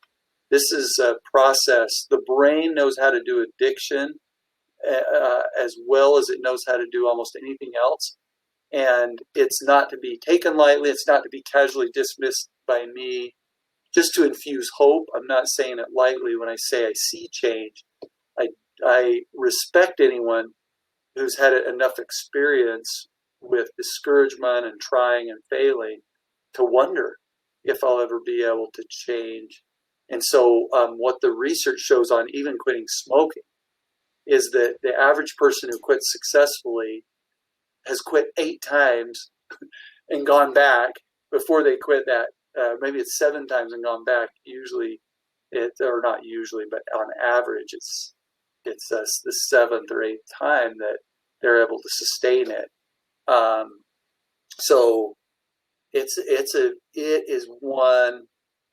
This is a process. The brain knows how to do addiction as well as it knows how to do almost anything else. And it's not to be taken lightly. It's not to be casually dismissed by me just to infuse hope. I'm not saying it lightly when I say I see change. I respect anyone who's had enough experience with discouragement and trying and failing to wonder if I'll ever be able to change. And so what the research shows on even quitting smoking is that the average person who quits successfully has quit 8 times and gone back before they quit that. Maybe it's 7 times and gone back. Usually, or not usually, but on average, it's the 7th or 8th time that they're able to sustain it. So it is one.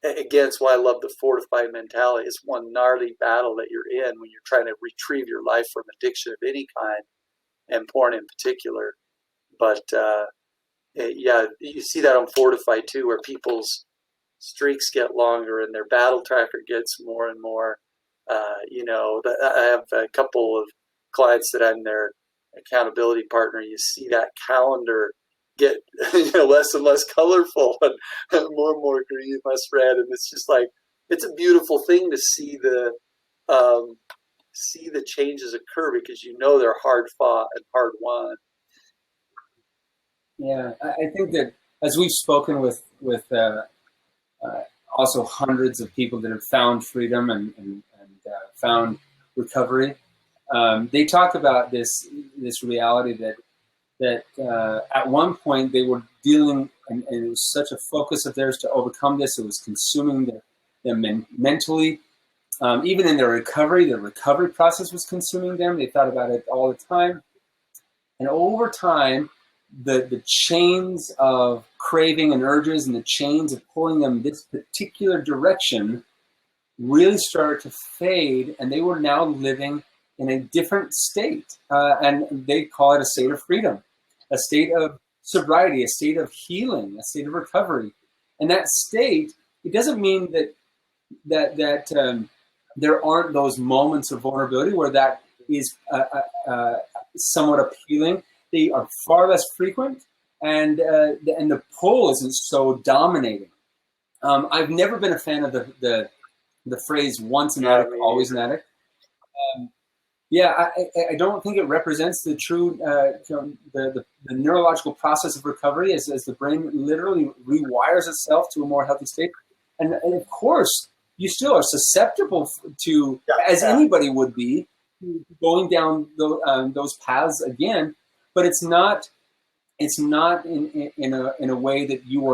Again, it's why I love the fortified mentality. It's one gnarly battle that you're in when you're trying to retrieve your life from addiction of any kind, and porn in particular. But yeah, you see that on Fortify too, where people's streaks get longer and their battle tracker gets more and more. I have a couple of clients that I'm their accountability partner. You see that calendar get less and less colorful and more green, less red, and it's just like, it's a beautiful thing to see the changes occur, because they're hard fought and hard won. Yeah, I think that as we've spoken with also hundreds of people that have found freedom and found recovery, they talk about this reality that at one point they were dealing, and it was such a focus of theirs to overcome this. It was consuming them mentally. Even in their recovery process was consuming them. They thought about it all the time. And over time, the chains of craving and urges and the chains of pulling them this particular direction really started to fade, and they were now living in a different state. And they call it a state of freedom, a state of sobriety, a state of healing, a state of recovery. And that state, it doesn't mean that there aren't those moments of vulnerability where that is somewhat appealing. They are far less frequent, and the pull isn't so dominating. I've never been a fan of the phrase "once an addict, always an addict." I don't think it represents the true the neurological process of recovery as the brain literally rewires itself to a more healthy state. And of course, you still are susceptible to, as anybody would be, going down those paths again. But it's not in a way that you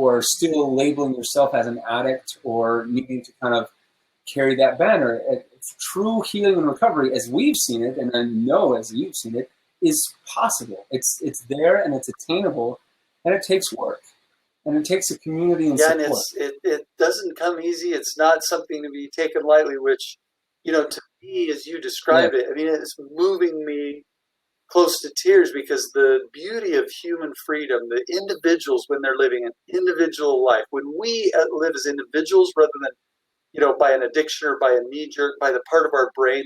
are still labeling yourself as an addict or needing to kind of carry that banner. True healing and recovery, as we've seen it, and I know as you've seen it, is possible. It's there and it's attainable, and it takes work, and it takes a community and support. And it doesn't come easy. It's not something to be taken lightly. Which, to me, as you describe it, I mean, it's moving me close to tears, because the beauty of human freedom, the individuals when they're living an individual life, when we live as individuals rather than by an addiction or by a knee-jerk, by the part of our brain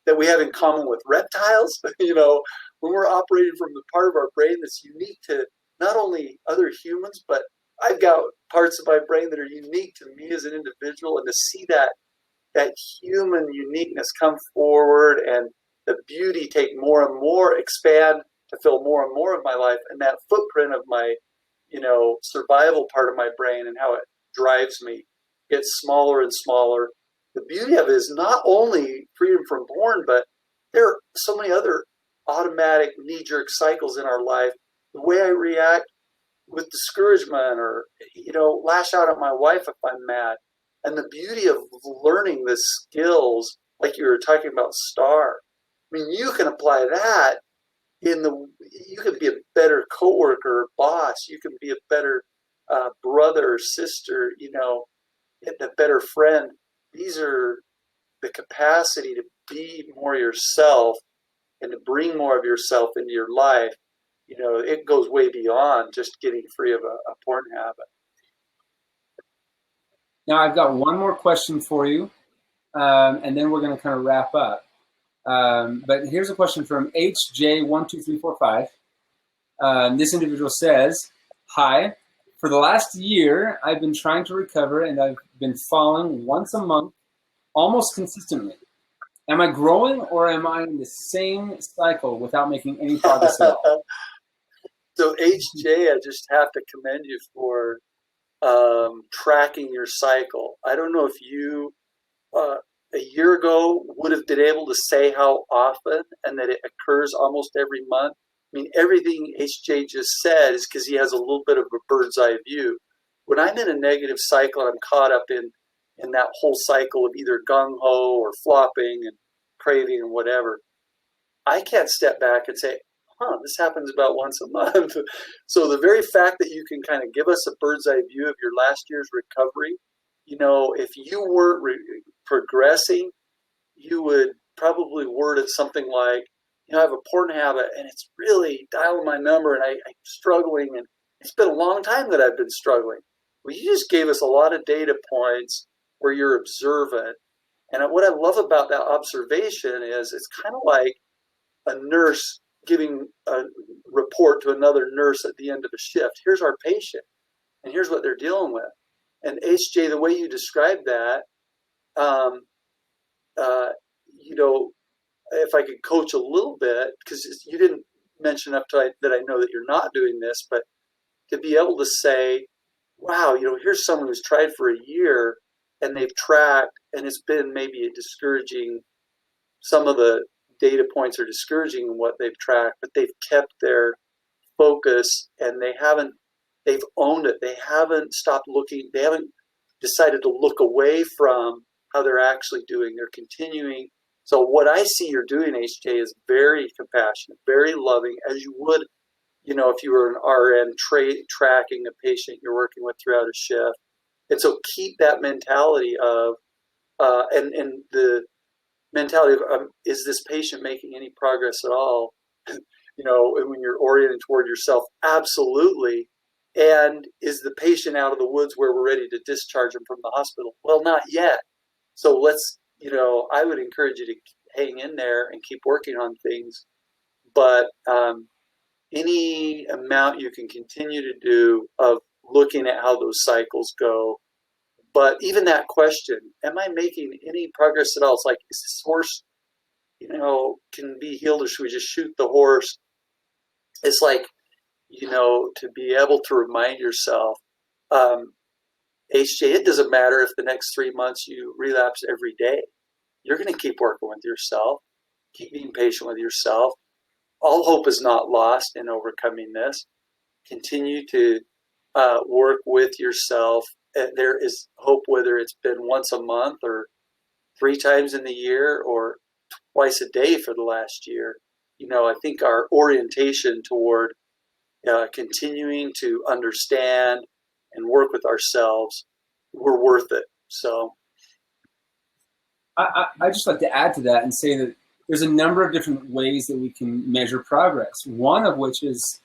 that we have in common with reptiles, when we're operating from the part of our brain that's unique to not only other humans, but I've got parts of my brain that are unique to me as an individual, and to see that human uniqueness come forward and the beauty take more and more, expand to fill more and more of my life, and that footprint of my survival part of my brain and how it drives me gets smaller and smaller. The beauty of it is not only freedom from porn, but there are so many other automatic knee-jerk cycles in our life. The way I react with discouragement, or lash out at my wife if I'm mad. And the beauty of learning the skills, like you were talking about Star, I mean, you can apply that you can be a better coworker, boss. You can be a better brother, sister, a better friend. These are the capacity to be more yourself and to bring more of yourself into your life. It goes way beyond just getting free of a porn habit. Now, I've got one more question for you, and then we're going to kind of wrap up. But here's a question from HJ12345. This individual says, "Hi, for the last year, I've been trying to recover, and I've been falling once a month, almost consistently. Am I growing, or am I in the same cycle without making any progress at all?" So HJ, I just have to commend you for tracking your cycle. I don't know if you a year ago would have been able to say how often and that it occurs almost every month. I mean, everything HJ just said is because he has a little bit of a bird's eye view. When I'm in a negative cycle, I'm caught up in that whole cycle of either gung-ho or flopping and craving and whatever. I can't step back and say, this happens about once a month. So the very fact that you can kind of give us a bird's eye view of your last year's recovery, if you weren't progressing, you would probably word it something like, I have a porn habit and it's really dialing my number and I'm struggling, and it's been a long time that I've been struggling. Well, you just gave us a lot of data points where you're observant. And what I love about that observation is it's kind of like a nurse giving a report to another nurse at the end of a shift. Here's our patient, and here's what they're dealing with. And HJ, the way you described that, if I could coach a little bit, because you didn't mention up to that I know that you're not doing this, but to be able to say, wow, here's someone who's tried for a year and they've tracked, and it's been maybe a discouraging, some of the data points are discouraging in what they've tracked, but they've kept their focus and they've owned it. They haven't stopped looking. They haven't decided to look away from how they're actually doing. They're continuing. So what I see you're doing, HJ, is very compassionate, very loving, as you would, if you were an RN tracking a patient you're working with throughout a shift. And so keep that mentality of, and the mentality of, is this patient making any progress at all? When you're oriented toward yourself, absolutely. And is the patient out of the woods where we're ready to discharge them from the hospital? Well, not yet. So let's, I would encourage you to hang in there and keep working on things. But any amount you can continue to do of looking at how those cycles go. But even that question, am I making any progress at all? It's like, is this horse, can be healed, or should we just shoot the horse? It's like, to be able to remind yourself, HJ, it doesn't matter if the next 3 months you relapse every day. You're going to keep working with yourself, keep being patient with yourself. All hope is not lost in overcoming this. Continue to work with yourself. There is hope, whether it's been once a month or 3 times in the year or twice a day for the last year. I think our orientation toward continuing to understand and work with ourselves, we're worth it. So I just like to add to that and say that there's a number of different ways that we can measure progress. One of which is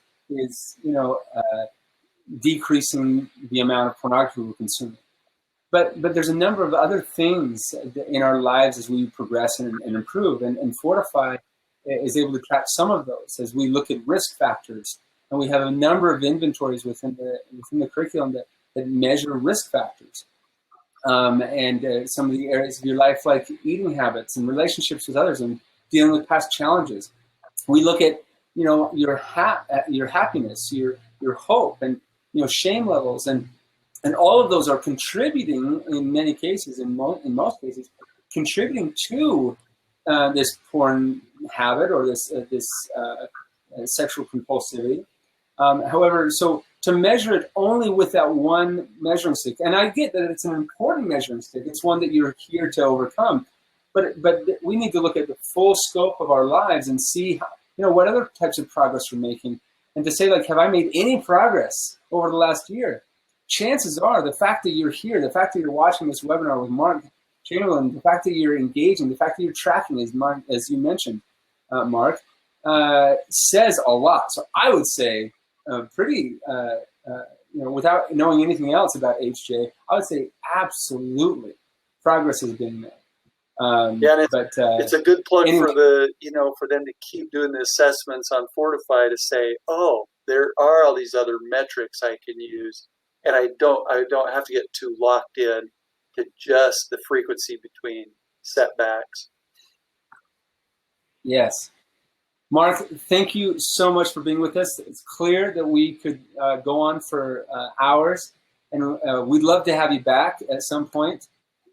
decreasing the amount of pornography we're consuming. But there's a number of other things in our lives as we progress and improve. And Fortify is able to track some of those as we look at risk factors. And we have a number of inventories within the curriculum that measure risk factors. And some of the areas of your life, like eating habits and relationships with others and dealing with past challenges. We look at, your happiness, your hope, and shame levels, and all of those are contributing in many cases, in most cases, contributing to this porn habit or this sexual compulsivity. However, so to measure it only with that one measuring stick, and I get that it's an important measuring stick, it's one that you're here to overcome, but we need to look at the full scope of our lives and see what other types of progress we're making, and to say, like, have I made any progress over the last year? Chances are the fact that you're here, the fact that you're watching this webinar with Mark Chamberlain, the fact that you're engaging, the fact that you're tracking, as you mentioned, Mark, says a lot. So I would say pretty, without knowing anything else about HJ, I would say absolutely progress has been made. And it's a good plug for for them to keep doing the assessments on Fortify to say, oh, there are all these other metrics I can use, and I don't have to get too locked in to just the frequency between setbacks. Yes. Mark, thank you so much for being with us. It's clear that we could go on for hours, and we'd love to have you back at some point,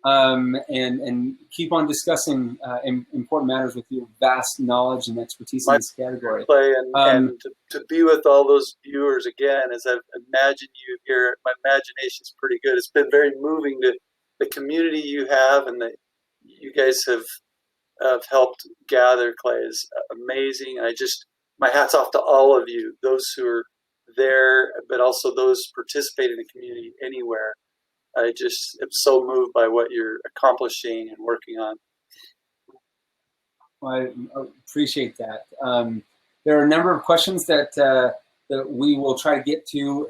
and keep on discussing important matters with your vast knowledge and expertise in this category. And to be with all those viewers again, as I've imagined you here, my imagination's pretty good. It's been very moving to the community you have, and that you guys have helped gather, Clay, is amazing. My hat's off to all of you, those who are there, but also those participating in the community anywhere. I just am so moved by what you're accomplishing and working on. Well, I appreciate that. There are a number of questions that we will try to get to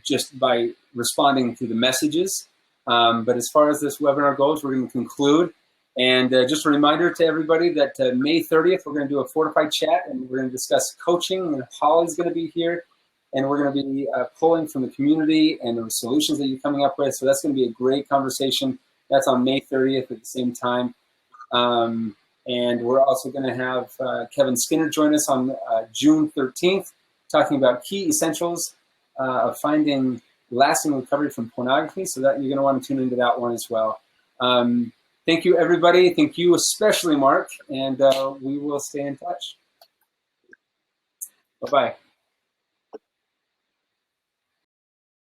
just by responding to the messages. But as far as this webinar goes, we're going to conclude. And just a reminder to everybody that May 30th, we're going to do a Fortified chat, and we're going to discuss coaching, and Holly's going to be here, and we're going to be pulling from the community and the solutions that you're coming up with. So that's going to be a great conversation. That's on May 30th at the same time. And we're also going to have Kevin Skinner join us on June 13th, talking about key essentials of finding lasting recovery from pornography. So that you're going to want to tune into that one as well. Thank you, everybody. Thank you, especially Mark, and we will stay in touch. Bye-bye.